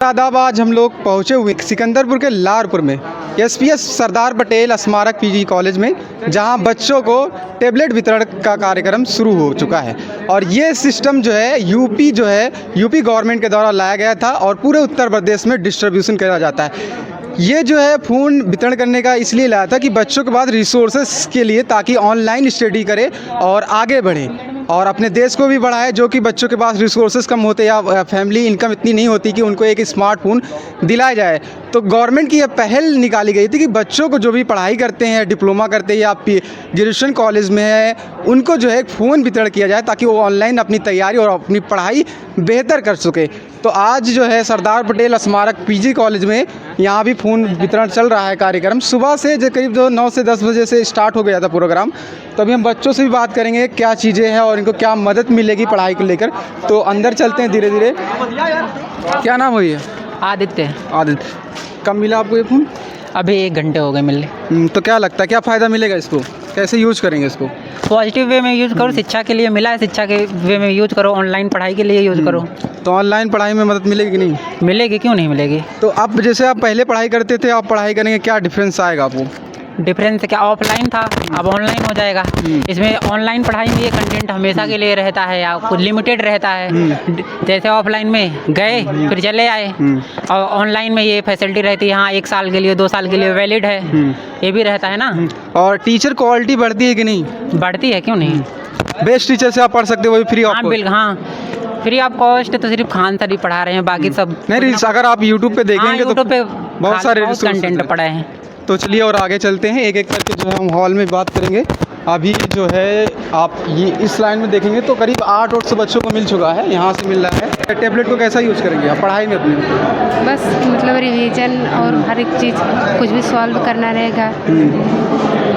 आदाब। आज हम लोग पहुँचे हुए सिकंदरपुर के लारपुर में एसपीएस सरदार पटेल स्मारक पीजी कॉलेज में, जहां बच्चों को टैबलेट वितरण का कार्यक्रम शुरू हो चुका है। और ये सिस्टम जो है यूपी गवर्नमेंट के द्वारा लाया गया था और पूरे उत्तर प्रदेश में डिस्ट्रीब्यूशन किया जाता है। ये जो है फ़ोन वितरण करने का इसलिए लाया था कि बच्चों के पास रिसोर्सेस के लिए, ताकि ऑनलाइन स्टडी करे और आगे बढ़े और अपने देश को भी बढ़ाए। जो कि बच्चों के पास रिसोर्सेज कम होते या फैमिली इनकम इतनी नहीं होती कि उनको एक स्मार्टफोन दिलाया जाए, तो गवर्नमेंट की यह पहल निकाली गई थी कि बच्चों को जो भी पढ़ाई करते हैं, डिप्लोमा करते हैं या ग्रेजुएशन कॉलेज में है, उनको जो है एक फ़ोन वितरण किया जाए ताकि वो ऑनलाइन अपनी तैयारी और अपनी पढ़ाई बेहतर कर सके। तो आज जो है सरदार पटेल स्मारक पीजी कॉलेज में यहाँ भी फ़ोन वितरण चल रहा है कार्यक्रम। सुबह से जो करीब 9 से 10 बजे से स्टार्ट हो गया था प्रोग्राम। तो अभी हम बच्चों से भी बात करेंगे क्या चीज़ें हैं और इनको क्या मदद मिलेगी पढ़ाई को लेकर। तो अंदर चलते हैं धीरे धीरे। क्या नाम है? आदित्य। कब मिला आपको ये फ़ोन? अभी 1 घंटे हो गए मिलने। तो क्या लगता है क्या फ़ायदा मिलेगा इसको? कैसे यूज़ करेंगे इसको? पॉजिटिव वे में यूज़ करो, शिक्षा के लिए मिला है, शिक्षा के वे में यूज़ करो, ऑनलाइन पढ़ाई के लिए यूज़ करो। तो ऑनलाइन पढ़ाई में मदद मिलेगी कि नहीं? मिलेगी, क्यों नहीं मिलेगी। तो आप जैसे आप पहले पढ़ाई करते थे, आप पढ़ाई करेंगे, क्या डिफरेंस आएगा आपको? डिफरेंस क्या, ऑफलाइन था अब ऑनलाइन हो जाएगा। इसमें ऑनलाइन पढ़ाई में ये कंटेंट हमेशा के लिए रहता है या कुछ लिमिटेड रहता है। जैसे ऑफलाइन में गए फिर चले आए, और ऑनलाइन में ये फैसिलिटी रहती है, हाँ 1 साल के लिए 2 साल के लिए वैलिड है, ये भी रहता है ना। और टीचर क्वालिटी बढ़ती है कि नहीं? बढ़ती है, क्यों नहीं। बेस्ट टीचर से आप पढ़ सकते हो, वो भी फ्री ऑफ हाँ बिल्कुल, हाँ फ्री ऑफ कॉस्ट। तो सिर्फ खान सर ही पढ़ा रहे हैं, बाकी सब नहीं। अगर आप यूट्यूब पे देखेंगे तो पे बहुत सारे कंटेंट पढ़े हैं। तो चलिए और आगे चलते हैं, एक एक करके जो है हम हॉल में बात करेंगे। अभी जो है आप ये इस लाइन में देखेंगे तो करीब 800 बच्चों को मिल चुका है, यहाँ से मिल रहा है। टैबलेट को कैसा यूज़ करेंगे आप पढ़ाई में अपने? बस मतलब रिवीजन और हर एक चीज़ कुछ भी सॉल्व करना रहेगा।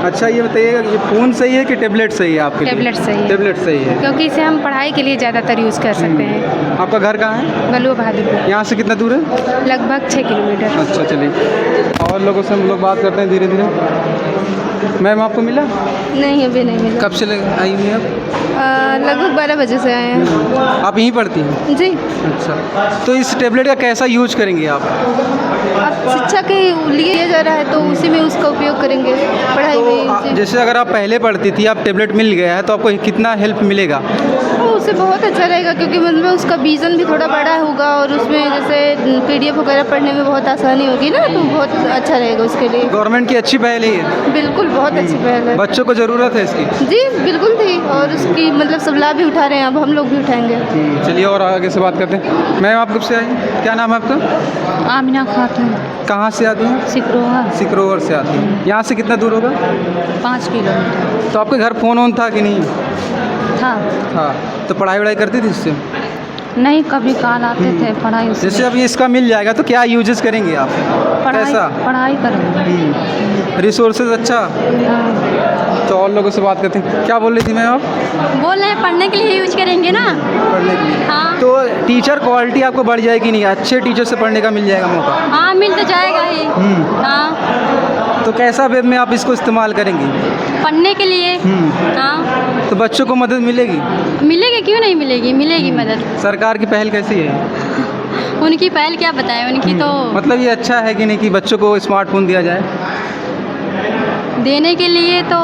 अच्छा ये बताइएगा, ये फ़ोन सही है कि टैबलेट सही है आपके लिए? टैबलेट सही है। टैबलेट सही है क्योंकि इसे हम पढ़ाई के लिए ज़्यादातर यूज़ कर सकते हैं। आपका घर कहाँ है? बलुआ बहादुरपुर। यहाँ से कितना दूर है? लगभग 6 किलोमीटर। अच्छा चलिए, और लोगों से हम लोग बात करते हैं धीरे धीरे। मैम आपको मिला? नहीं, अभी नहीं मिला। कब से आई हुई आप? लगभग 12 बजे से आए हैं। आप यहीं पढ़ती हैं? जी। अच्छा, तो इस टैबलेट का कैसा यूज करेंगे आप? अब शिक्षा के लिए किया जा रहा है तो उसी में उसका उपयोग करेंगे पढ़ाई में। जैसे अगर आप पहले पढ़ती थी, आप टैबलेट मिल गया है, तो आपको कितना हेल्प मिलेगा? उससे बहुत अच्छा रहेगा, क्योंकि मतलब उसका विज़न भी थोड़ा बड़ा होगा और उसमें जैसे PDF वगैरह पढ़ने में बहुत आसानी होगी ना, तो बहुत अच्छा रहेगा उसके लिए। गवर्नमेंट की अच्छी पहल है। बिल्कुल, बहुत अच्छी पहल है। बच्चों को ज़रूरत है इसकी? जी बिल्कुल थी, और उसकी मतलब सब लाभ भी उठा रहे हैं, अब हम लोग भी उठाएंगे। चलिए और आगे से बात करते हैं। मैम आप कब से आई? क्या नाम है आपका? आमिना खातून। कहाँ से आती हैं? सिकरोवर से आती हैं। यहाँ से कितना दूर होगा? 5 किलोमीटर। तो आपके घर फ़ोन ऑन था कि नहीं? था। तो पढ़ाई वढ़ाई करती थी इससे? नहीं, कभी काल आते थे पढ़ाई। जैसे अभी इसका मिल जाएगा तो क्या यूजेस करेंगे आप? कैसा पढ़ाई करेंगे। रिसोर्सेज अच्छा। तो और लोगों से बात करते हैं। क्या बोल रही थी मैं आप? बोल रहे हैं पढ़ने के लिए यूज करेंगे ना। पढ़ने के लिए? हाँ। तो टीचर क्वालिटी आपको बढ़ जाएगी नहीं? अच्छे टीचर से पढ़ने का मिल जाएगा मौका? हाँ, मिल तो जाएगा ही। हाँ। तो कैसा वेब में आप इसको इस्तेमाल करेंगे? पढ़ने के लिए। हाँ। तो बच्चों को मदद मिलेगी? मिलेगी, क्यों नहीं मिलेगी, मिलेगी मदद। सरकार की पहल कैसी है? उनकी पहल क्या बताएं, उनकी तो मतलब ये अच्छा है कि नहीं कि बच्चों को स्मार्टफोन दिया जाए? देने के लिए तो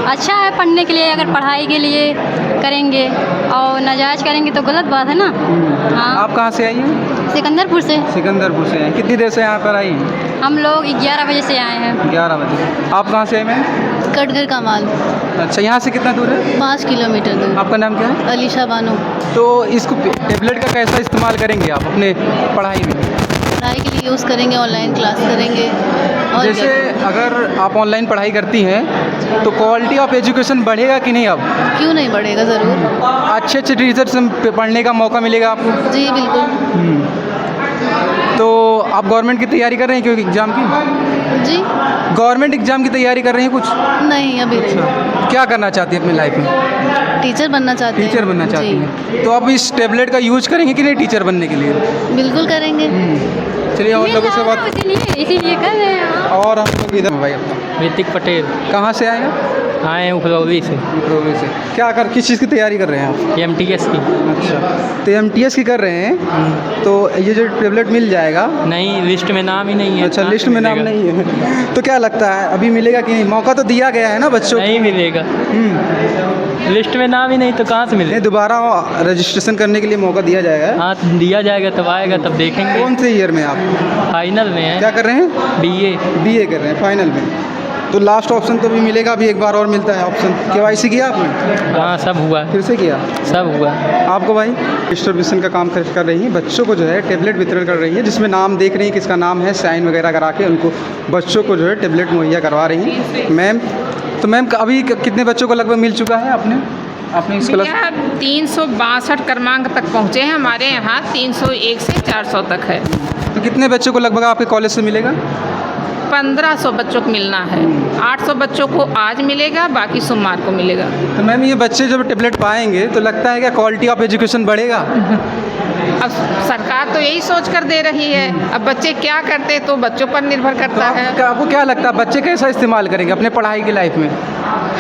अच्छा है, पढ़ने के लिए। अगर पढ़ाई के लिए करेंगे और नाजायज़ करेंगे तो गलत बात है ना। हाँ। आप कहाँ से आई हैं? सिकंदरपुर से। सिकंदरपुर से आए। कितनी देर से यहाँ पर आई हैं? हम लोग 11 बजे से आए हैं। 11 बजे। आप कहाँ से आए मैम? कटघर का माल। अच्छा, यहाँ से कितना दूर है? 5 किलोमीटर दूर। आपका नाम क्या है? अलीशा बानो। तो इसको टैबलेट का कैसा इस्तेमाल करेंगे आप अपने पढ़ाई में? पढ़ाई के लिए यूज़ करेंगे, ऑनलाइन क्लास करेंगे। और जैसे अगर आप ऑनलाइन पढ़ाई करती हैं तो क्वालिटी ऑफ एजुकेशन बढ़ेगा कि नहीं? अब क्यों नहीं बढ़ेगा, ज़रूर। अच्छे टीचर से पढ़ने का मौका मिलेगा आपको? जी बिल्कुल। तो आप गवर्नमेंट की तैयारी कर रहे हैं क्योंकि एग्ज़ाम की? जी। गवर्नमेंट एग्ज़ाम की तैयारी कर रही हैं कुछ? नहीं, अभी अच्छा, क्या करना चाहती है अपनी लाइफ में? टीचर बनना चाहते हैं। टीचर बनना चाहती हैं। तो आप इस टैबलेट का यूज करेंगे कि नहीं टीचर बनने के लिए? बिल्कुल करेंगे। चलिए और लोगों से बात। इसीलिए कर रहे हैं। और हम लोग इधर भाई अपना ऋतिक पटेल। कहाँ से आए हैं? आए हैं उपलब्धि से। उपरोवे से क्या कर किस चीज़ की तैयारी कर रहे हैं आप? MTS की। अच्छा, तो MTS की कर रहे हैं, तो ये जो टेबलेट मिल जाएगा? नहीं, लिस्ट में नाम ही नहीं है। अच्छा, कहाँ लिस्ट से में नाम मिलेगा? नहीं है। तो क्या लगता है अभी मिलेगा कि नहीं? मौका तो दिया गया है ना बच्चों को। नहीं मिलेगा, लिस्ट में नाम ही नहीं तो कहाँ से नहीं, मिलेगा? दोबारा रजिस्ट्रेशन करने के लिए मौका दिया जाएगा। हाँ, दिया जाएगा तब आएगा, तब देखेंगे। कौन से ईयर में आप फाइनल में है। क्या कर रहे हैं? BA। BA कर रहे हैं, फाइनल में। तो लास्ट ऑप्शन तो भी मिलेगा, अभी एक बार और मिलता है ऑप्शन। KYC किया आपने? हाँ, सब हुआ, फिर से किया? सब हुआ। आपको भाई डिस्ट्रीब्यूशन का काम कर रही हैं, बच्चों को जो है टेबलेट वितरण कर रही है, जिसमें नाम देख रही हैं किसका नाम है, साइन वगैरह करा के उनको बच्चों को जो है टेबलेट मुहैया करवा रही हैं मैम। तो मैम अभी कितने बच्चों को लगभग मिल चुका है आपने इस क्लास? 362 क्रमांक तक पहुँचे हैं। हमारे यहाँ 301 से 400 तक है। तो कितने बच्चों को लगभग आपके कॉलेज से मिलेगा? 1500 बच्चों को मिलना है। 800 बच्चों को आज मिलेगा, बाकी सोमवार को मिलेगा। तो मैम ये बच्चे जब टेबलेट पाएंगे तो लगता है क्या क्वालिटी ऑफ एजुकेशन बढ़ेगा? अब सरकार तो यही सोच कर दे रही है, अब बच्चे क्या करते तो बच्चों पर निर्भर तो करता है। आपको क्या लगता है बच्चे कैसा इस्तेमाल करेंगे अपने पढ़ाई की लाइफ में?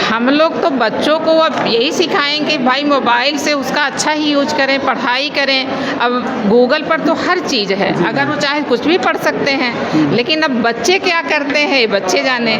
हम लोग तो बच्चों को अब यही सिखाएंगे भाई, मोबाइल से उसका अच्छा ही यूज करें, पढ़ाई करें। अब गूगल पर तो हर चीज़ है, अगर वो चाहे कुछ भी पढ़ सकते हैं, लेकिन अब बच्चे क्या करते हैं ये बच्चे जाने।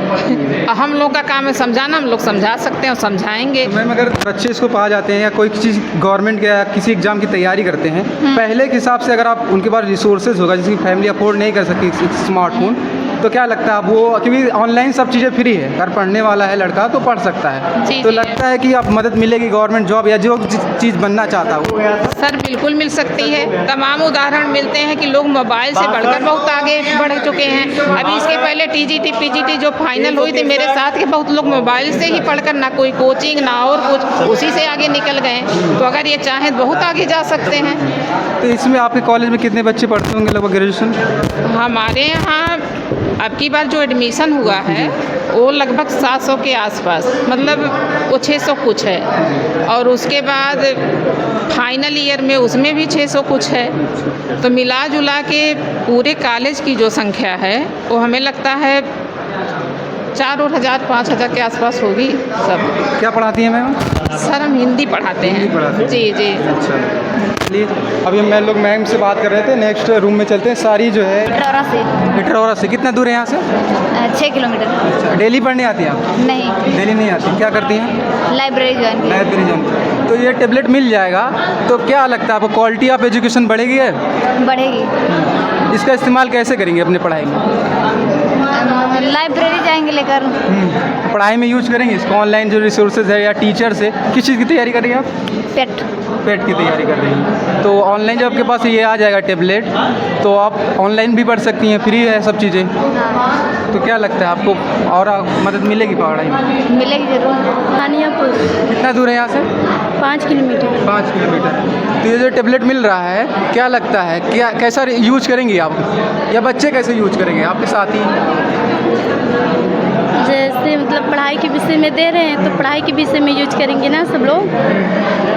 हम लोग का काम है समझाना, हम लोग समझा सकते हैं और समझाएंगे। मैम अगर बच्चे इसको पा जाते हैं या कोई चीज़ गवर्नमेंट के या किसी एग्ज़ाम की तैयारी करते हैं, पहले के हिसाब से अगर आप उनके पास रिसोर्सेज होगा जिसकी फैमिली अफोर्ड नहीं कर सकती स्मार्टफोन, तो क्या लगता है आप वो, क्योंकि ऑनलाइन सब चीज़ें फ्री है, अगर पढ़ने वाला है लड़का तो पढ़ सकता है, जी, तो जी। लगता है कि आप मदद मिलेगी गवर्नमेंट जॉब या जो चीज़ बनना चाहता हो? सर बिल्कुल मिल सकती है। तमाम उदाहरण मिलते हैं कि लोग मोबाइल से बढ़कर बहुत आगे बढ़ चुके हैं। अभी इसके पहले TGT PGT जो फाइनल हुई थी, मेरे साथ के बहुत लोग मोबाइल से ही पढ़कर, ना कोई कोचिंग ना और कुछ, उसी से आगे निकल गए। तो अगर ये चाहें तो बहुत आगे जा सकते हैं। तो इसमें आपके कॉलेज में कितने बच्चे पढ़ते होंगे लगभग ग्रेजुएशन? हमारे यहाँ अब की बार जो एडमिशन हुआ है वो लगभग 700 के आसपास, मतलब वो 600 कुछ है, और उसके बाद फाइनल ईयर में उसमें भी 600 कुछ है। तो मिला जुला के पूरे कॉलेज की जो संख्या है वो हमें लगता है 4,000 5,000 के आसपास होगी सब। क्या पढ़ाती हैं मैम? सर हम हिंदी पढ़ाते हिंदी पढ़ाते हैं। हैं। जी जी। अच्छा, चलिए अभी हम लोग मैम से बात कर रहे थे, नेक्स्ट रूम में चलते हैं। सारी जो है इटरौरा से कितना दूर है यहाँ से? 6 किलोमीटर। अच्छा, डेली पढ़ने आती हैं आप? नहीं, डेली नहीं आती, क्या करती हैं? लाइब्रेरी ज्वाइन की। लाइब्रेरी जान। तो ये टेबलेट मिल जाएगा तो क्या लगता है आपको क्वालिटी ऑफ एजुकेशन बढ़ेगी है? बढ़ेगी। इसका इस्तेमाल कैसे करेंगे अपने पढ़ाई में? लाइब्रेरी जाएंगे लेकर। पढ़ाई में यूज करेंगे इसको? ऑनलाइन जो रिसोर्सेज है या टीचर से, किस चीज़ की तैयारी कर रही हैं आप? पेट की तैयारी कर रही हैं। तो ऑनलाइन जब आपके पास ये आ जाएगा टेबलेट, तो आप ऑनलाइन भी पढ़ सकती हैं, फ्री है सब चीज़ें। तो क्या लगता है आपको और मदद मिलेगी पढ़ाई में? मिलेगी जरूर। हानियापुर कितना दूर है यहाँ से? 5 किलोमीटर। 5 किलोमीटर। तो ये जो टेबलेट मिल रहा है क्या लगता है क्या कैसा यूज करेंगी आप, या बच्चे कैसे यूज करेंगे आपके साथ ही? जैसे मतलब पढ़ाई के विषय में दे रहे हैं तो पढ़ाई के विषय में यूज करेंगे ना सब लोग।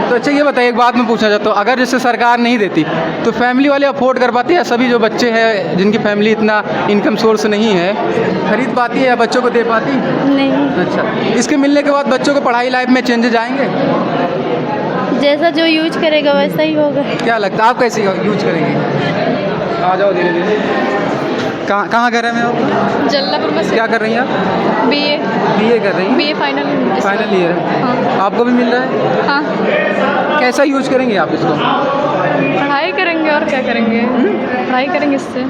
तो अच्छा ये बताइए, एक बात मैं पूछना चाहता हूँ, अगर जैसे सरकार नहीं देती तो फैमिली वाले अफोर्ड कर पाते हैं? सभी जो बच्चे हैं जिनकी फैमिली इतना इनकम सोर्स नहीं है, खरीद पाती है या बच्चों को दे पाती? नहीं, अच्छा, इसके मिलने के बाद बच्चों को पढ़ाई लाइफ में चेंजेज आएंगे? जैसा जो यूज करेगा वैसा ही होगा। क्या लगता है आप कैसे यूज करेंगे? आ जाओ धीरे धीरे। कहाँ कर रहे हैं आप? जल्लापुर में। क्या कर रही हैं आप? BA कर रही हैं? BA फाइनल ईयर है। हाँ। आपको भी मिल रहा है? हाँ, कैसा यूज करेंगे आप इसको? पढ़ाई करेंगे और क्या करेंगे। पढ़ाई करेंगे इससे।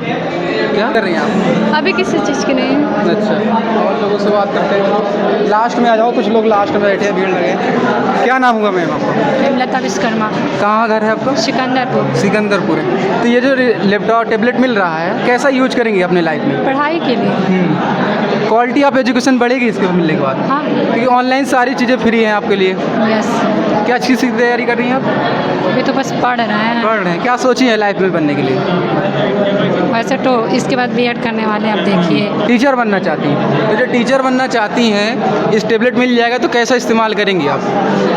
क्या कर रही हैं आप? अभी किसी चीज़ की नहीं। अच्छा, और लोगों से बात करते हैं। लास्ट में आ जाओ, कुछ लोग लास्ट में बैठे हैं, भीड़ लगे। क्या नाम होगा मैम आपका? लता विश्वकर्मा। कहाँ घर है आपका? सिकंदरपुर। सिकंदरपुर है। तो ये जो लैपटॉप टेबलेट मिल रहा है कैसा यूज करेंगे अपने लाइफ में? पढ़ाई के लिए। क्वालिटी ऑफ एजुकेशन बढ़ेगी इसके मिलने के बाद? हाँ। क्योंकि ऑनलाइन सारी चीज़ें फ्री हैं आपके लिए। यस। क्या चीज़ की तैयारी कर रही हैं आप? अभी तो बस पढ़ रहे हैं। पढ़ रहे हैं। क्या सोची है लाइफ में बनने के लिए? वैसे तो इसके बाद B.Ed करने वाले आप देखिए। टीचर बनना चाहती हैं? तो जो टीचर बनना चाहती हैं, इस टेबलेट मिल जाएगा तो कैसा इस्तेमाल करेंगी आप?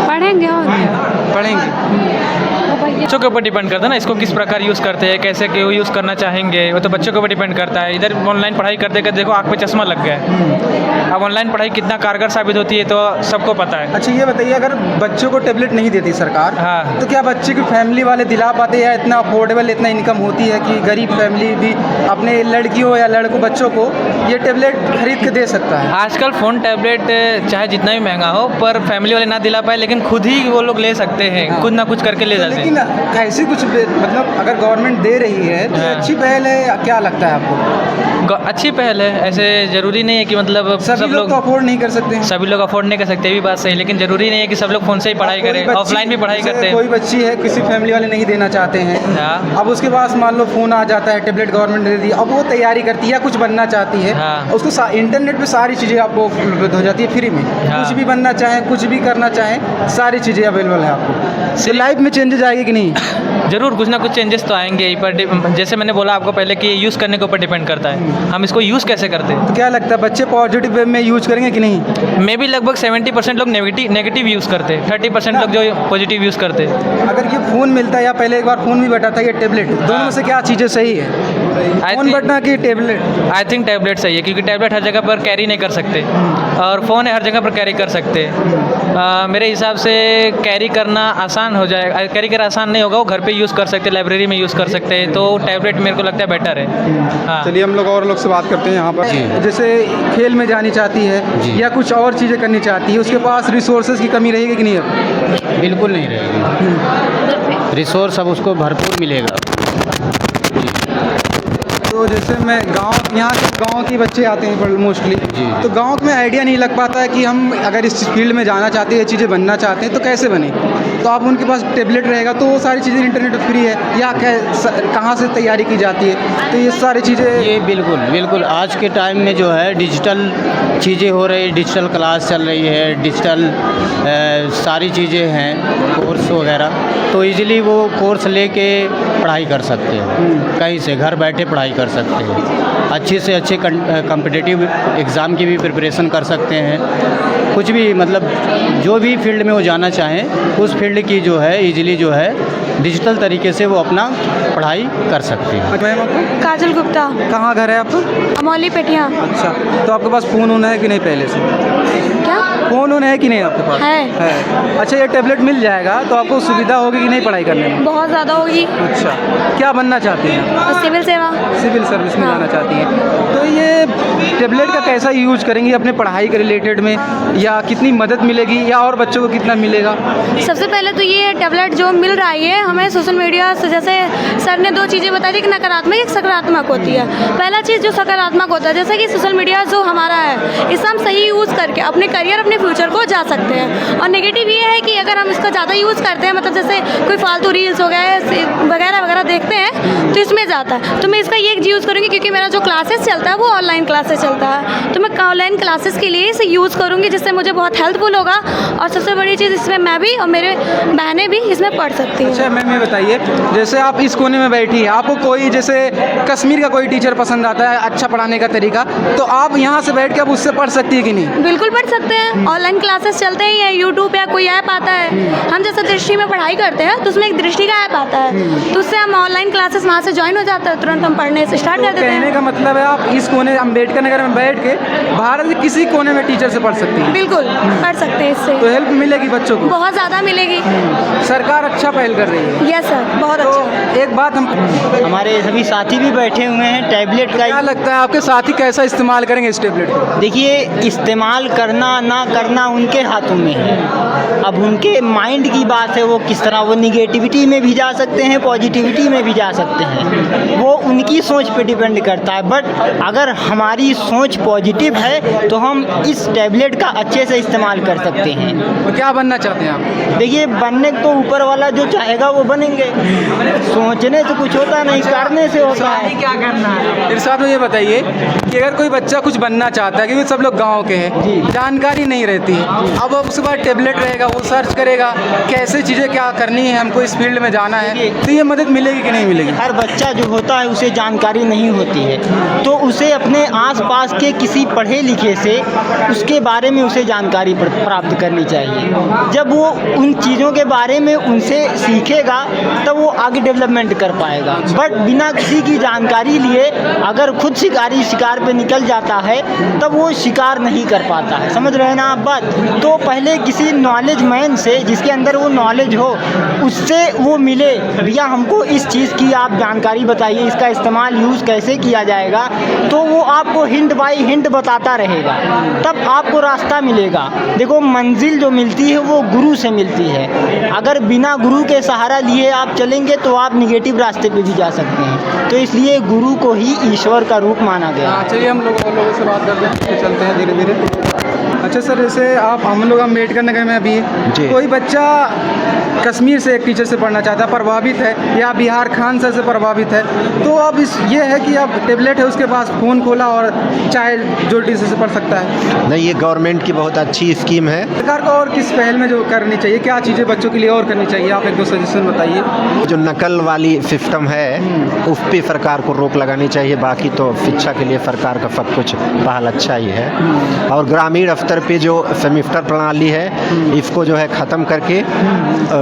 पढ़ेंगे और क्या। पढ़ेंगे। बच्चों के ऊपर डिपेंड करता है ना, इसको किस प्रकार यूज़ करते हैं, कैसे क्यों यूज़ करना चाहेंगे, वो तो बच्चों के ऊपर डिपेंड करता है। इधर ऑनलाइन पढ़ाई करते करते देखो आँख पे चश्मा लग गया है। अब ऑनलाइन पढ़ाई कितना कारगर साबित होती है तो सबको पता है। अच्छा ये बताइए, अगर बच्चों को टेबलेट नहीं देती सरकार, हाँ। तो क्या बच्चे की फैमिली वाले दिला पाते हैं? इतना अफोर्डेबल, इतना इनकम होती है कि गरीब फैमिली भी अपने लड़कियों या लड़कों बच्चों को ये टेबलेट खरीद के दे सकता है? आजकल फ़ोन टैबलेट चाहे जितना भी महंगा हो पर फैमिली वाले ना दिला पाए, लेकिन खुद ही वो लोग ले सकते हैं। हाँ। कुछ ना कुछ करके ले तो जाते लेकिन हैं। कैसी कुछ मतलब अगर गवर्नमेंट दे रही है तो ये हाँ। अच्छी पहल है, क्या लगता है आपको? अच्छी पहल है, ऐसे ज़रूरी नहीं है कि मतलब सभी लोग तो अफोर्ड नहीं कर सकते हैं। सभी लोग अफोर्ड नहीं कर सकते, ये भी बात सही, लेकिन ज़रूरी नहीं है कि सब लोग फ़ोन से ही पढ़ाई कोई करें, बच्ची- ऑफलाइन भी पढ़ाई जैसे करते हैं। कोई बच्ची है, किसी फैमिली वाले नहीं देना चाहते हैं, हाँ। अब उसके पास मान लो फ़ोन आ जाता है, टेबलेट गवर्नमेंट ने दे दी, अब वो तैयारी करती है, कुछ बनना चाहती है, हाँ। उसको इंटरनेट पे सारी चीज़ें आपको उपलब्ध हो जाती है फ्री में। हाँ। कुछ भी बनना चाहे, कुछ भी करना चाहे, सारी चीज़ें अवेलेबल है आपको। तो लाइफ में चेंजेस आएगी कि नहीं? ज़रूर कुछ ना कुछ चेंजेस तो आएंगे ही, पर जैसे मैंने बोला आपको पहले कि यूज़ करने के ऊपर डिपेंड करता है, हम इसको यूज़ कैसे करते हैं। तो क्या लगता है बच्चे पॉजिटिव वे में यूज करेंगे कि नहीं? मे भी लगभग 70% लोग नेगेटिव यूज़ करते हैं, 30% लोग जो पॉजिटिव यूज़ करते हैं। अगर ये फ़ोन मिलता है या पहले एक बार फ़ोन भी बटा था, ये टेबलेट, दोनों में से क्या चीज़ें सही है? फ़ोन बटना कि टेबलेट? आई थिंक टैबलेट सही है, क्योंकि टैबलेट हर जगह पर कैरी नहीं कर सकते और फ़ोन है हर जगह पर कैरी कर सकते हैं। मेरे हिसाब से कैरी करना आसान हो जाएगा, कैरी करना आसान नहीं होगा, वो घर पे यूज़ कर सकते हैं, लाइब्रेरी में यूज़ कर सकते हैं, तो टैबलेट मेरे को लगता है बेटर है। हाँ। चलिए हम लोग और लोग से बात करते हैं यहाँ पर। जैसे खेल में जानी चाहती है या कुछ और चीज़ें करनी चाहती है, उसके पास रिसोर्सेज की कमी रहेगी कि नहीं? अब बिल्कुल नहीं रहेगी, रिसोर्स अब उसको भरपूर मिलेगा। तो जैसे मैं यहाँ के गांव के बच्चे आते हैं मोस्टली, तो गांव में आइडिया नहीं लग पाता है कि हम अगर इस फील्ड में जाना चाहते हैं, ये चीज़ें बनना चाहते हैं तो कैसे बने। तो आप उनके पास टेबलेट रहेगा तो वो सारी चीज़ें इंटरनेट पर फ्री है, या कहाँ से तैयारी की जाती है, तो ये सारी चीज़ें। ये बिल्कुल आज के टाइम में जो है डिजिटल चीज़ें हो रही, डिजिटल क्लास चल रही है, डिजिटल सारी चीज़ें हैं, कोर्स वगैरह, तो इजीली वो कोर्स लेके पढ़ाई कर सकते हैं, कहीं से घर बैठे पढ़ाई कर सकते हैं, अच्छे से अच्छे कॉम्पिटिटिव एग्ज़ाम की भी प्रिपरेशन कर सकते हैं, कुछ भी मतलब जो भी फील्ड में वो जाना चाहें उस फील्ड की जो है इजीली जो है डिजिटल तरीके से वो अपना पढ़ाई कर सकते हैं। मैम आपको काजल गुप्ता, कहाँ घर है आपको? अमौली पेटिया। अच्छा, तो आपके पास फ़ोन होना है कि नहीं पहले से? क्या फ़ोन होना है कि नहीं आपके पास? है। अच्छा, ये टेबलेट मिल जाएगा तो आपको सुविधा होगी कि नहीं पढ़ाई करने में? बहुत ज़्यादा होगी। अच्छा, क्या बनना चाहते हैं आप? सिविल सेवा। सिविल सर्विस में हाँ। जाना चाहती हैं, तो ये टेबलेट का कैसा यूज करेंगी अपने पढ़ाई के रिलेटेड में, या कितनी मदद मिलेगी, या और बच्चों को कितना मिलेगा? सबसे पहले तो ये टैबलेट जो मिल रहा है ये हमें सोशल मीडिया से, जैसे सर ने दो चीज़ें बता दी, एक नकारात्मक एक सकारात्मक होती है। पहला चीज़ जो सकारात्मक होता है, जैसे कि सोशल मीडिया जो हमारा है, इसे हम सही यूज़ करके अपने करियर अपने फ्यूचर को जा सकते हैं। और नेगेटिव ये है कि अगर हम इसका ज़्यादा यूज़ करते हैं, मतलब जैसे कोई फालतू रील्स हो गए वगैरह वगैरह देखते हैं तो इसमें जाता है। तो मैं इसका ये यूज़ करूँगी क्योंकि मेरा जो क्लासेस चलता है वो ऑनलाइन क्लासेस चलता है, तो मैं ऑनलाइन क्लासेस के लिए इसे यूज़ करूँगी, जिससे मुझे बहुत हेल्पफुल होगा। और सबसे बड़ी चीज़, इसमें मैं भी और मेरे बहनें भी इसमें पढ़ सकती हैं। अच्छा मैम, ये बताइए, जैसे आप इस कोने में बैठी हैं, आपको कोई जैसे कश्मीर का कोई टीचर पसंद आता है, अच्छा पढ़ाने का तरीका, तो आप यहाँ से बैठ के आप उससे पढ़ सकती है कि नहीं? बिल्कुल पढ़ सकते हैं, ऑनलाइन क्लासेस चलते हैं, या यूट्यूब या कोई ऐप आता है। हम जैसे दृष्टि में पढ़ाई करते हैं तो उसमें एक दृष्टि का ऐप आता है, तो उससे हम ऑनलाइन क्लासेस वहाँ से ज्वाइन हो जाते हैं, तुरंत हम पढ़ने से स्टार्ट कर देते कहने हैं। का मतलब है आप इस कोने अम्बेडकर नगर में बैठ के भारत के किसी कोने में टीचर से पढ़ सकती हैं? बिल्कुल पढ़ सकते हैं, तो इससे हेल्प मिलेगी बच्चों को? बहुत ज़्यादा मिलेगी। सरकार अच्छा पहल कर रही है। यस सर, बहुत तो अच्छा। एक बात हम, हमारे सभी साथी भी बैठे हुए हैं, टैबलेट क्या का लगता है आपके साथी कैसा इस्तेमाल करेंगे इस टेबलेट को? देखिए, इस्तेमाल करना ना करना उनके हाथों में है। अब उनके माइंड की बात है, वो किस तरह, वो निगेटिविटी में भी जा सकते हैं, पॉजिटिविटी में भी जा सकते हैं, वो उनकी सोच पे डिपेंड करता है। बट अगर हमारी सोच पॉजिटिव है तो हम इस टैबलेट का अच्छे से इस्तेमाल कर सकते हैं। तो क्या बनना चाहते हैं आप? देखिए, बनने तो ऊपर वाला जो चाहेगा वो बनेंगे, सोचने से कुछ होता नहीं, करने से होता है। क्या करना है? फिर साथ में ये बताइए कि अगर कोई बच्चा कुछ बनना चाहता है, क्योंकि सब लोग गांव के हैं, जानकारी नहीं रहती है, अब उसके बाद टेबलेट रहेगा, वो सर्च करेगा कैसे चीज़ें क्या करनी है, हमको इस फील्ड में जाना है, तो ये मदद मिलेगी कि नहीं मिलेगी? हर बच्चा जो होता है उसे जानकारी जानकारी नहीं होती है तो उसे अपने आसपास के किसी पढ़े लिखे से उसके बारे में उसे जानकारी प्राप्त करनी चाहिए। जब वो उन चीज़ों के बारे में उनसे सीखेगा तब वो आगे डेवलपमेंट कर पाएगा। बट बिना किसी की जानकारी लिए अगर खुद शिकारी शिकार पे निकल जाता है तब वो शिकार नहीं कर पाता है। समझ रहे हैं ना आप बात? तो पहले किसी नॉलेज मैन से जिसके अंदर वो नॉलेज हो उससे वो मिले, भैया हमको इस चीज़ की आप जानकारी बताइए, इसका इस्तेमाल यूज़ कैसे किया जाएगा, तो वो आपको हिंट बाय हिंट बताता रहेगा, तब आपको रास्ता मिलेगा। देखो मंजिल जो मिलती है वो गुरु से मिलती है। अगर बिना गुरु के सहारा लिए आप चलेंगे तो आप निगेटिव रास्ते पे भी जा सकते हैं। तो इसलिए गुरु को ही ईश्वर का रूप माना गया है। चलिए हम लोगों से बात करते हैं, तो चलते हैं धीरे धीरे। अच्छा सर, जैसे हम लोग अम्बेडकर नगर में अभी कोई बच्चा कश्मीर से एक टीचर से पढ़ना चाहता है, प्रभावित है, या बिहार खान सर से प्रभावित है, तो अब ये है कि अब टेबलेट है उसके पास, फ़ोन खोला और चाहे जो टीचर से पढ़ सकता है। नहीं, ये गवर्नमेंट की बहुत अच्छी स्कीम है। सरकार को और किस पहल में जो करनी चाहिए, क्या चीज़ें बच्चों के लिए और करनी चाहिए, आप एक दो सजेशन बताइए। जो नकल वाली सिस्टम है उस पर सरकार को रोक लगानी चाहिए। बाकी तो शिक्षा के लिए सरकार का सब कुछ पहल अच्छा ही है। और ग्रामीण स्तर पे जो सेमेस्टर प्रणाली है इसको जो है ख़त्म करके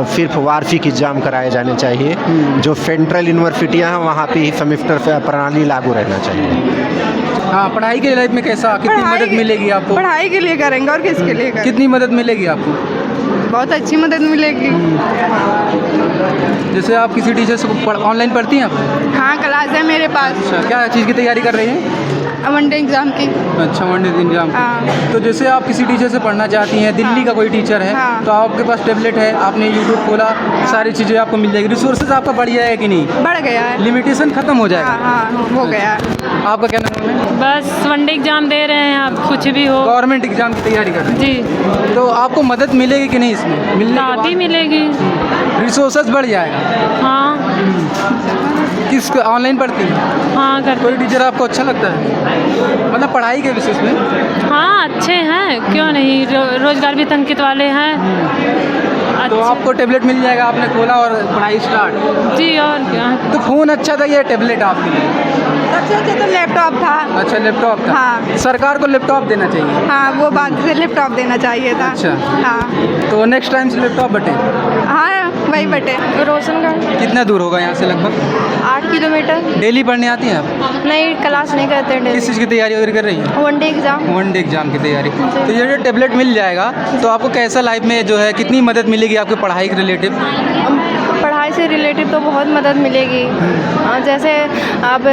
सिर्फ वार्षिक एग्जाम कराए जाने चाहिए। जो सेंट्रल यूनिवर्सिटियाँ हैं वहाँ पे ही सेमेस्टर प्रणाली लागू रहना चाहिए। हाँ, पढ़ाई के लाइफ में कैसा, कितनी मदद मिलेगी आपको? पढ़ाई के लिए करेंगे और किसके लिए करेंगे? कितनी मदद मिलेगी आपको? बहुत अच्छी मदद मिलेगी। जैसे आप किसी टीचर से ऑनलाइन पढ़ती हैं आप? हाँ, क्लास है मेरे पास। अच्छा, क्या चीज़ की तैयारी कर रही हैं? वनडे एग्ज़ाम की। अच्छा, वनडे एग्जाम। हाँ। तो जैसे आप किसी टीचर से पढ़ना चाहती हैं, दिल्ली का कोई टीचर है, हाँ। तो आपके पास टेबलेट है, आपने यूट्यूब खोला, सारी चीज़ें आपको मिल जाएगी। रिसोर्सेज आपका बढ़ जाएगा कि नहीं? बढ़ गया है। लिमिटेशन खत्म हो जाएगा। हाँ, हो गया है। आपका क्या नाम है? बस वनडे एग्ज़ाम दे रहे हैं, आप कुछ भी हो। गवर्नमेंट एग्जाम की तैयारी कर रहे हैं जी। तो आपको मदद मिलेगी कि नहीं इसमें? मिलने के काफ़ी बाद मिलेगी। रिसोर्सेज बढ़ जाएगा। हाँ। किस ऑनलाइन पढ़ती हैं? हाँ, कर। कोई टीचर आपको अच्छा लगता है, मतलब पढ़ाई के विशेष में? हाँ, अच्छे हैं, क्यों नहीं, रोजगार भी तंकित वाले हैं। तो आपको टेबलेट मिल जाएगा, आपने खोला और पढ़ाई स्टार्ट। जी, और क्या। तो फ़ोन अच्छा था या टेबलेट आपके लिए? सबसे अच्छा तो लैपटॉप था। अच्छा, लैपटॉप था। हाँ। सरकार को लैपटॉप देना चाहिए। हाँ, वो बात से लैपटॉप देना चाहिए था। अच्छा। हाँ। तो नेक्स्ट टाइम से लैपटॉप बटे। हाँ, वही बटे। रोशनगढ़। कितना दूर होगा यहाँ से लगभग? 8 किलोमीटर। डेली पढ़ने आती हैं आप? नहीं, क्लास नहीं करते हैं किस डेली। चीज़ की तैयारी वगैरह कर रही हैं? One day exam. वनडे एग्जाम की तैयारी। तो ये जो टेबलेट मिल जाएगा तो आपको कैसा लाइफ में जो है कितनी मदद मिलेगी आपकी पढ़ाई के रिलेटिव? पढ़ाई से रिलेटिव तो बहुत मदद मिलेगी। जैसे अब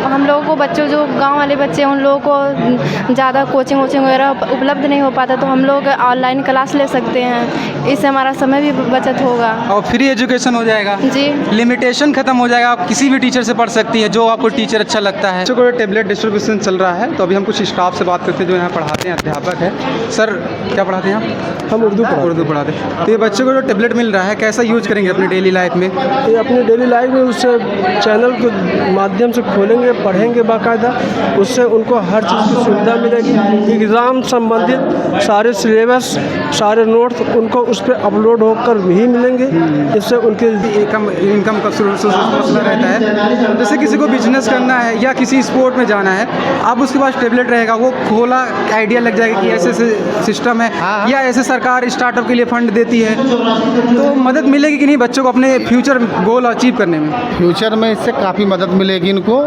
हम लोगों को बच्चों जो गांव वाले बच्चे हैं उन लोगों को ज़्यादा कोचिंग वोचिंग वगैरह उपलब्ध नहीं हो पाता, तो हम लोग ऑनलाइन क्लास ले सकते हैं। इससे हमारा समय भी बचत होगा और फ्री एजुकेशन हो जाएगा। जी। लिमिटेशन खत्म हो जाएगा, आप किसी भी टीचर से पढ़ सकती है जो आपको टीचर अच्छा लगता है। बच्चों को टेबलेट डिस्ट्रीब्यूशन चल रहा है, तो अभी हम कुछ स्टाफ से बात करते हैं जो यहाँ पढ़ाते हैं, अध्यापक है। सर, क्या पढ़ाते हैं आप? हम उर्दू पढ़ाते हैं। तो ये बच्चों को जो टेबलेट मिल रहा है कैसा यूज करेंगे अपनी डेली लाइफ में? ये अपनी डेली लाइफ में उससे चैनल के माध्यम से खोलेंगे, पढ़ेंगे बाकायदा, उससे उनको हर चीज़ की सुविधा मिलेगी। एग्ज़ाम संबंधित सारे सिलेबस, सारे नोट्स उनको उस पर अपलोड होकर भी मिलेंगे। इससे उनके इनकम का सोर्स रहता है। जैसे किसी को बिजनेस करना है या किसी स्पोर्ट में जाना है, अब उसके पास टेबलेट रहेगा, वो खोला आइडिया लग जाएगा कि ऐसे सिस्टम है या ऐसे सरकार स्टार्टअप के लिए फंड देती है, तो मदद मिलेगी कि नहीं बच्चों को अपने फ्यूचर गोल अचीव करने में? फ्यूचर में इससे काफ़ी मदद मिलेगी इनको।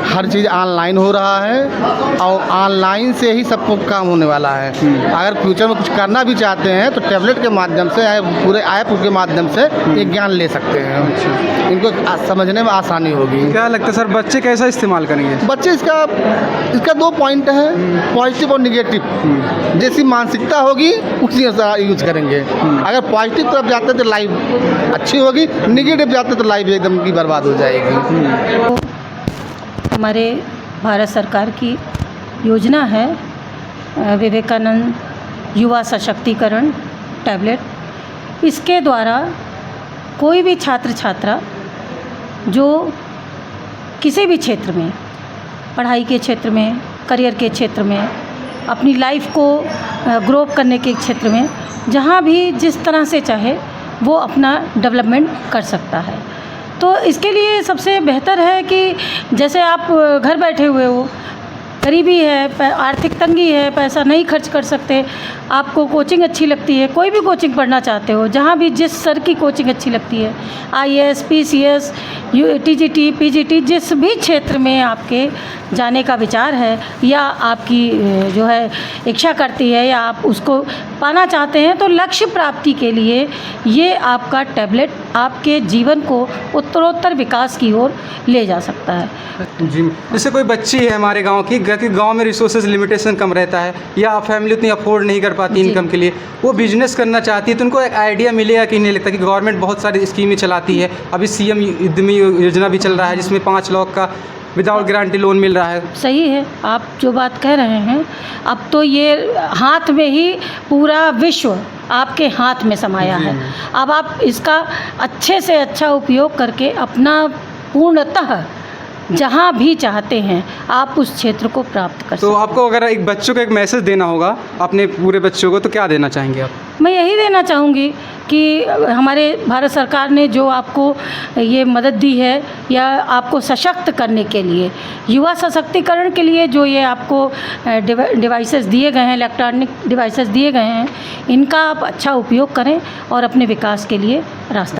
हर चीज़ ऑनलाइन हो रहा है और ऑनलाइन से ही सबको काम होने वाला है। अगर फ्यूचर में कुछ करना भी चाहते हैं तो टैबलेट के माध्यम से, पूरे ऐप के माध्यम से ये ज्ञान ले सकते हैं। इनको समझने में आसानी होगी। क्या लगता है सर, बच्चे कैसा इस्तेमाल करेंगे? बच्चे इसका 2 पॉइंट है, पॉजिटिव और निगेटिव। जैसी मानसिकता होगी उसी अनुसार यूज करेंगे। अगर पॉजिटिव तरफ जाते तो लाइफ अच्छी होगी, निगेटिव जाते तो लाइफ एकदम की बर्बाद हो जाएगी। हमारे भारत सरकार की योजना है विवेकानंद युवा सशक्तिकरण टैबलेट। इसके द्वारा कोई भी छात्र छात्रा जो किसी भी क्षेत्र में, पढ़ाई के क्षेत्र में, करियर के क्षेत्र में, अपनी लाइफ को ग्रो करने के क्षेत्र में, जहाँ भी जिस तरह से चाहे वो अपना डेवलपमेंट कर सकता है। तो इसके लिए सबसे बेहतर है कि जैसे आप घर बैठे हुए हो, गरीबी है, आर्थिक तंगी है, पैसा नहीं खर्च कर सकते, आपको कोचिंग अच्छी लगती है, कोई भी कोचिंग पढ़ना चाहते हो, जहाँ भी जिस सर की कोचिंग अच्छी लगती है, IAS, PCS, TGT, PGT, जिस भी क्षेत्र में आपके जाने का विचार है या आपकी जो है इच्छा करती है या आप उसको पाना चाहते हैं, तो लक्ष्य प्राप्ति के लिए ये आपका टैबलेट आपके जीवन को उत्तरोत्तर विकास की ओर ले जा सकता है। जी, जैसे कोई बच्ची है हमारे गांव की, कि गांव में रिसोर्सेज लिमिटेशन कम रहता है या फैमिली उतनी अफोर्ड नहीं कर पाती इनकम के लिए, वो बिजनेस करना चाहती है, तो उनको एक आइडिया मिलेगा कि नहीं लगता कि गवर्नमेंट बहुत सारी स्कीमें चलाती है। अभी CM उद्यमी योजना भी चल रहा है जिसमें 5 लाख का विदाउट गारंटी लोन मिल रहा है। सही है, आप जो बात कह रहे हैं, अब तो ये हाथ में ही पूरा विश्व आपके हाथ में समाया है। अब आप इसका अच्छे से अच्छा उपयोग करके अपना पूर्णतः जहाँ भी चाहते हैं आप उस क्षेत्र को प्राप्त कर सकते तो आपको अगर एक बच्चों को एक मैसेज देना होगा अपने पूरे बच्चों को, तो क्या देना चाहेंगे आप? मैं यही देना चाहूँगी कि हमारे भारत सरकार ने जो आपको ये मदद दी है या आपको सशक्त करने के लिए, युवा सशक्तिकरण के लिए जो ये आपको डिवाइसेस दिए गए हैं, इलेक्ट्रॉनिक डिवाइसेस दिए गए हैं, इनका आप अच्छा उपयोग करें और अपने विकास के लिए रास्ता